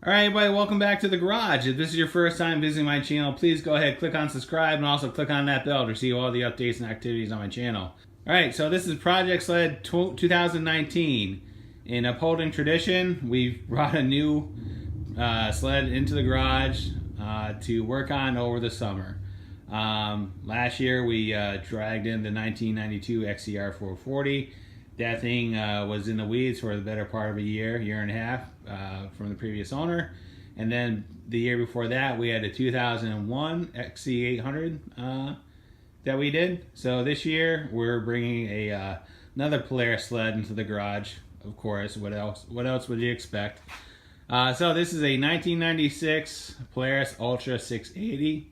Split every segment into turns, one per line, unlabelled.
All right, everybody, welcome back to the garage. If this is your first time visiting my channel, please go ahead, click on subscribe, and also click on that bell to receive all the updates and activities on my channel. All right, so this is Project Sled 2019. In upholding tradition, we've brought a new sled into the garage to work on over the summer. Last year, we dragged in the 1992 XCR 440. That thing was in the weeds for the better part of a year and a half from the previous owner. And then the year before that, we had a 2001 XC800 that we did. So this year, we're bringing another Polaris sled into the garage. Of course, what else would you expect? So this is a 1996 Polaris Ultra 680.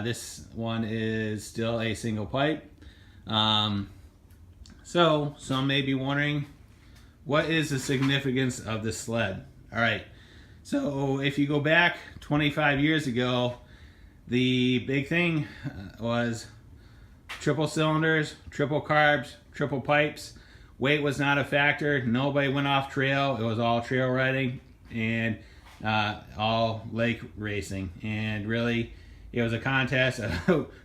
This one is still a single pipe. So some may be wondering, what is the significance of this sled? All right, so if you go back 25 years ago, the big thing was triple cylinders, triple carbs, triple pipes. Weight was not a factor. Nobody went off trail. It was all trail riding and all lake racing. And really, it was a contest of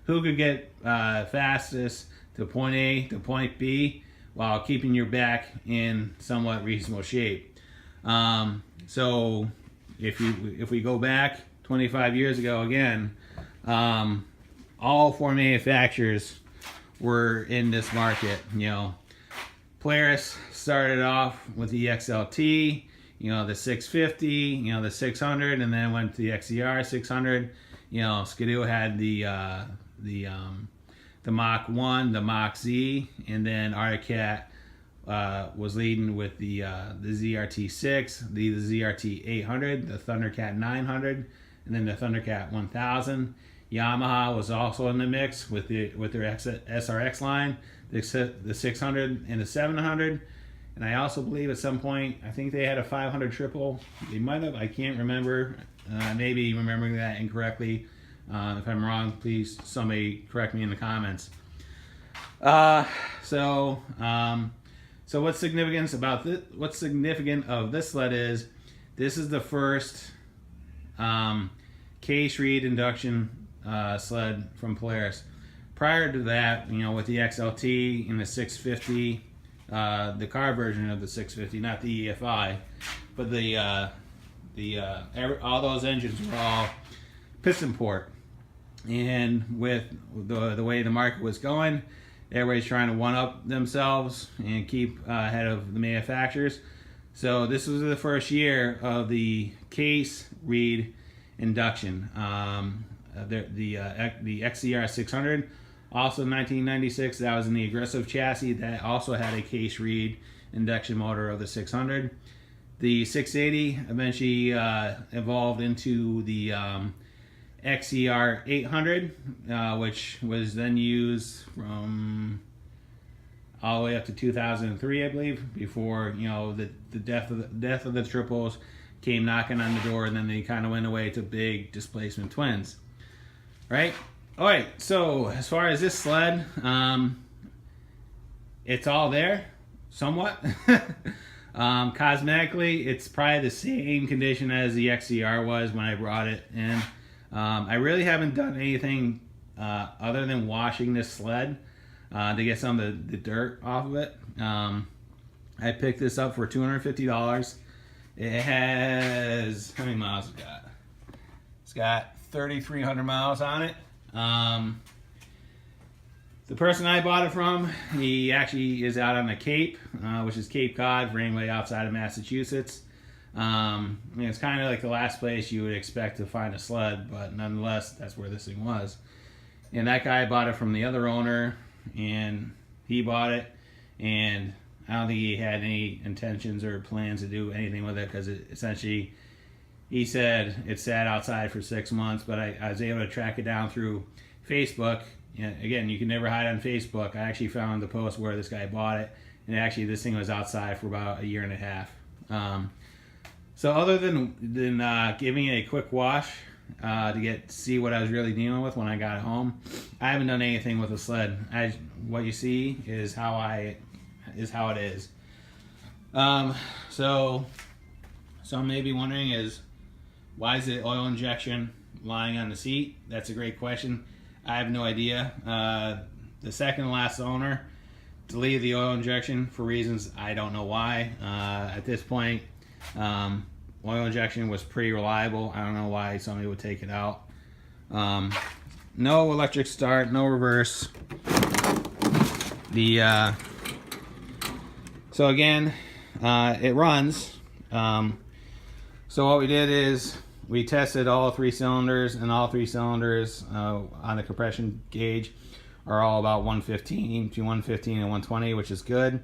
who could get fastest to point A to point B while keeping your back in somewhat reasonable shape. So if we go back 25 years ago again, all four manufacturers were in this market. You know, Polaris started off with the XLT, you know, the 650, you know, the 600, and then went to the XCR 600. You know, Skidoo had the Mach 1, the Mach Z, and then Arctic Cat was leading with the ZRT6, the ZRT 800, the Thundercat 900, and then the Thundercat 1000. Yamaha was also in the mix with their SRX line, the 600 and the 700. And I also believe at some point, I think they had a 500 triple. They might have, I can't remember. Maybe remembering that incorrectly. If I'm wrong, please somebody correct me in the comments. So what's significant about this? What's significant of this sled is this is the first case reed induction sled from Polaris. Prior to that, you know, with the XLT and the 650, the car version of the 650, not the EFI, but all those engines were all piston port. And with the way the market was going, everybody's trying to one-up themselves and keep ahead of the manufacturers. So this was the first year of the case reed induction. The XCR 600, also 1996, that was in the aggressive chassis that also had a case reed induction motor of the 600. The 680 eventually evolved into the XCR 800, which was then used from all the way up to 2003, I believe, before, you know, the death of the triples came knocking on the door, and then they kind of went away to big displacement twins, right? All right, so as far as this sled, it's all there, somewhat. Cosmetically, it's probably the same condition as the XCR was when I brought it in. I really haven't done anything other than washing this sled to get some of the dirt off of it. I picked this up for $250. It has, how many miles it got? It's got 3,300 miles on it. The person I bought it from, he actually is out on the Cape, which is Cape Cod for anybody outside of Massachusetts. It's kind of like the last place you would expect to find a sled, but nonetheless, that's where this thing was. And that guy bought it from the other owner, and he bought it, and I don't think he had any intentions or plans to do anything with it, because essentially, he said it sat outside for 6 months, but I was able to track it down through Facebook. Again, you can never hide on Facebook. I actually found the post where this guy bought it, and actually this thing was outside for about a year and a half. So other than giving it a quick wash to see what I was really dealing with when I got home, I haven't done anything with the sled. What you see is how it is. So some may be wondering is Why is it oil injection lying on the seat? That's a great question. I have no idea. The second to last owner deleted the oil injection for reasons I don't know why. At this point, oil injection was pretty reliable. I don't know why somebody would take it out. No electric start, no reverse. So again, it runs. So what we did is we tested all 3 cylinders, and all 3 cylinders on the compression gauge are all about 115, between 115 and 120, which is good.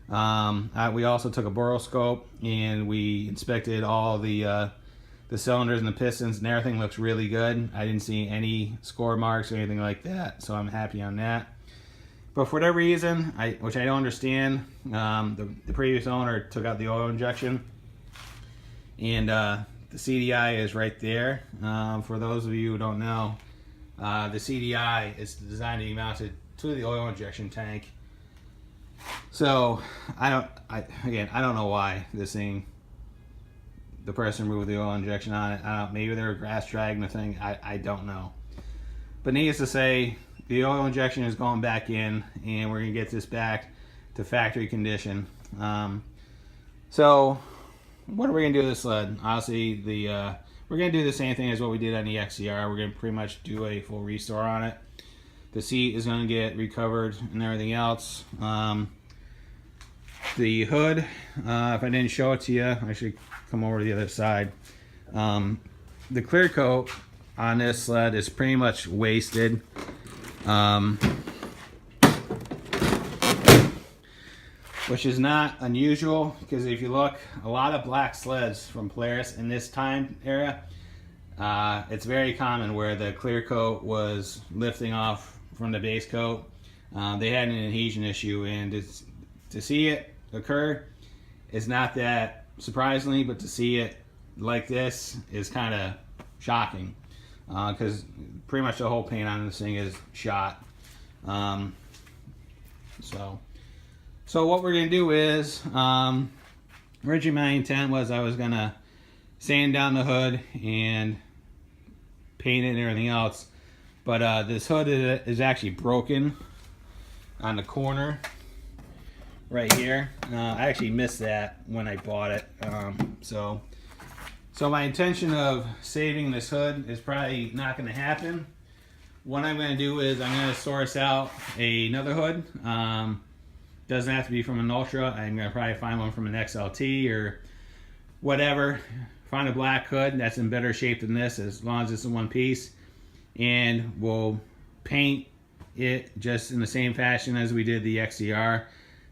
We also took a borescope and we inspected all the cylinders and the pistons, and everything looks really good. I didn't see any score marks or anything like that, so I'm happy on that. But for whatever reason, which I don't understand, the previous owner took out the oil injection, and the CDI is right there. For those of you who don't know, the CDI is designed to be mounted to the oil injection tank. So I don't know why this thing, the person removed the oil injection on it. Maybe they were grass dragging the thing. I don't know. But needless to say, the oil injection is going back in, and we're gonna get this back to factory condition. So what are we gonna do with this sled? Obviously, we're gonna do the same thing as what we did on the XCR. We're gonna pretty much do a full restore on it. The seat is gonna get recovered and everything else. The hood, if I didn't show it to you, I should come over to the other side. The clear coat on this sled is pretty much wasted. Which is not unusual, because if you look, a lot of black sleds from Polaris in this time era, it's very common where the clear coat was lifting off from the base coat. They had an adhesion issue, and to see it occur is not that surprisingly, but to see it like this is kind of shocking, because pretty much the whole paint on this thing is shot. So what we're gonna do is, originally my intent was I was gonna sand down the hood and paint it and everything else, but this hood is actually broken on the corner right here. I actually missed that when I bought it. So my intention of saving this hood is probably not going to happen. What I'm going to do is I'm going to source out another hood. Doesn't have to be from an Ultra. I'm going to probably find one from an XLT or whatever. Find a black hood that's in better shape than this, as long as it's in one piece. And we'll paint it just in the same fashion as we did the XCR.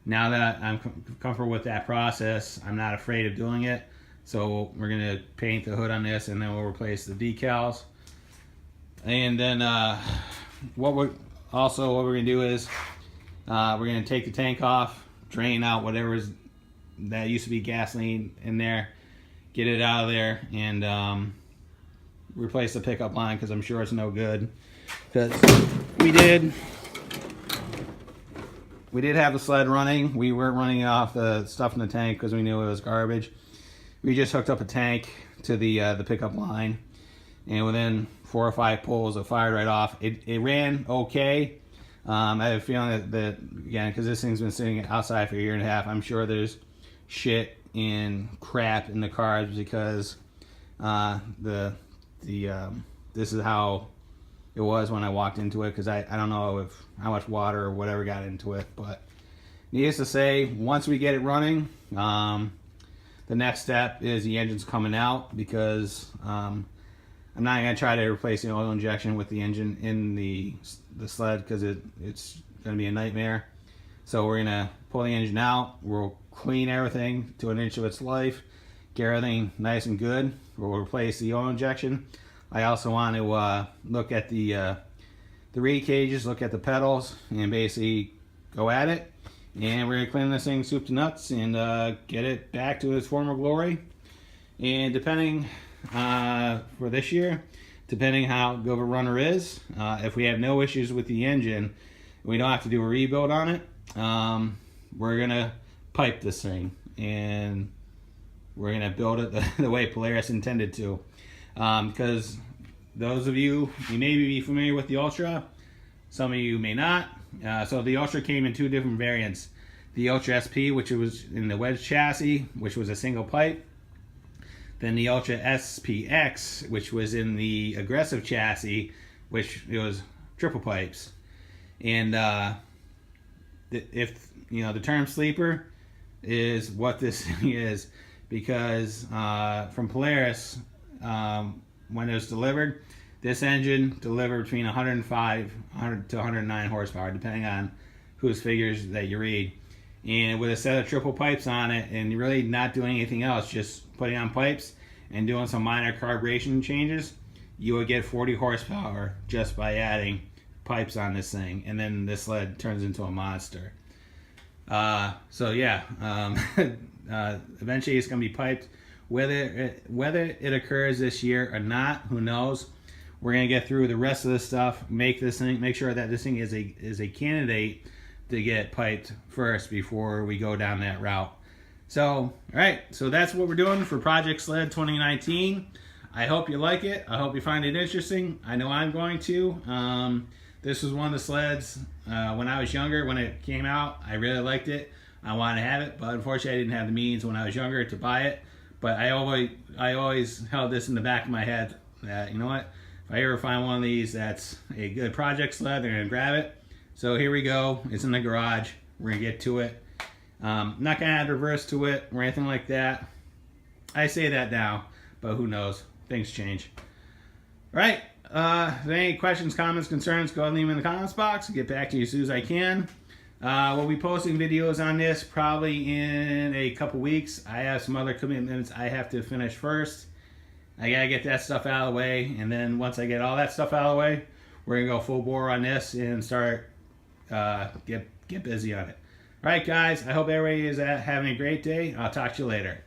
Now that I'm comfortable with that process, I'm not afraid of doing it. So we're going to paint the hood on this, and then we'll replace the decals. And then what we're going to do is we're going to take the tank off, drain out whatever that used to be gasoline in there, get it out of there, and replace the pickup line, because I'm sure it's no good. Because we did have the sled running. We weren't running off the stuff in the tank because we knew it was garbage. We just hooked up a tank to the pickup line, and within 4 or 5 pulls, it fired right off. It ran okay. I have a feeling that again, because this thing's been sitting outside for a year and a half, I'm sure there's shit and crap in the cars, because this is how it was when I walked into it, because I don't know how much water or whatever got into it. But needless to say, once we get it running, the next step is the engine's coming out, because I'm not going to try to replace the oil injection with the engine in the sled, because it's going to be a nightmare. So we're going to pull the engine out, we'll clean everything to an inch of its life, get everything nice and good. We'll replace the oil injection. I also want to look at the reed cages, look at the pedals, and basically go at it. And we're going to clean this thing soup to nuts and get it back to its former glory. And depending for this year, depending how good of a runner is, if we have no issues with the engine, we don't have to do a rebuild on it, we're going to pipe this thing, and we're going to build it the way Polaris intended to. because those of you may be familiar with the Ultra, some of you may not. So the Ultra came in 2 different variants. The Ultra SP, which was in the wedge chassis, which was a single pipe. Then the Ultra SPX, which was in the aggressive chassis, which it was triple pipes. And if the term sleeper is what this thing is, because from Polaris, when it was delivered, this engine delivered between 105 to 109 horsepower, depending on whose figures that you read. And with a set of triple pipes on it, and really not doing anything else, just putting on pipes and doing some minor carburation changes, you would get 40 horsepower just by adding pipes on this thing. And then this sled turns into a monster. So yeah, eventually it's going to be piped. Whether it occurs this year or not, who knows? We're going to get through the rest of this stuff, make sure that this thing is a candidate to get piped first before we go down that route. So, all right, so that's what we're doing for Project Sled 2019. I hope you like it. I hope you find it interesting. I know I'm going to. This was one of the sleds when I was younger. When it came out, I really liked it. I wanted to have it, but unfortunately I didn't have the means when I was younger to buy it. But I always held this in the back of my head that, you know what, if I ever find one of these that's a good project sled, I'm going to grab it. So here we go. It's in the garage. We're going to get to it. Not going to add reverse to it or anything like that. I say that now, but who knows? Things change. All right. If there are any questions, comments, concerns, go ahead and leave them in the comments box. I'll get back to you as soon as I can. We'll be posting videos on this probably in a couple weeks. I have some other commitments I have to finish first. I gotta get that stuff out of the way, and then once I get all that stuff out of the way, we're gonna go full bore on this and start get busy on it. All right, guys. I hope everybody is having a great day. I'll talk to you later.